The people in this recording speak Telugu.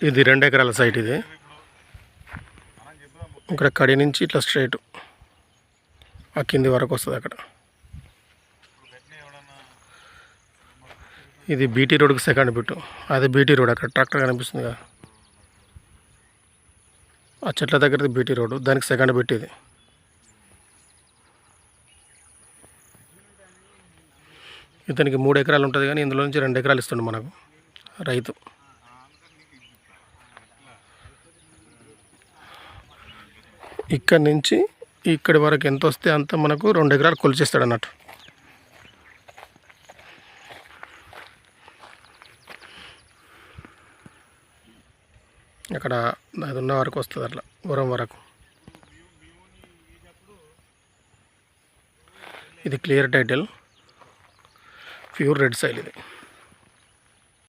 ఇది 2 ఎకరాల సైట్. ఇది ఇక్కడ కడి నుంచి ఇట్లా స్ట్రైట్ ఆ కింది వరకు వస్తుంది. అక్కడ ఇది బీటీ రోడ్కి సెకండ్ బిట్టు. అదే బీటీ రోడ్. అక్కడ ట్రాక్టర్ కనిపిస్తుంది కదా, ఆ చెట్ల దగ్గరది బీటీ రోడ్డు, దానికి సెకండ్ బిట్ ఇది. ఇతనికి 3 ఎకరాలు ఉంటుంది, కానీ ఇందులో నుంచి 2 ఎకరాలు ఇస్తుండు మనకు రైతు. ఇక్కడి నుంచి ఇక్కడి వరకు ఎంత వస్తే అంత మనకు 2 ఎకరాలు కొలిచేస్తాడు అన్నట్టు. అక్కడ అది ఉన్న వరకు వస్తుంది, అట్లా గురం వరకు. ఇది క్లియర్ టైటిల్, ప్యూర్ రెడ్ సైల్ ఇది.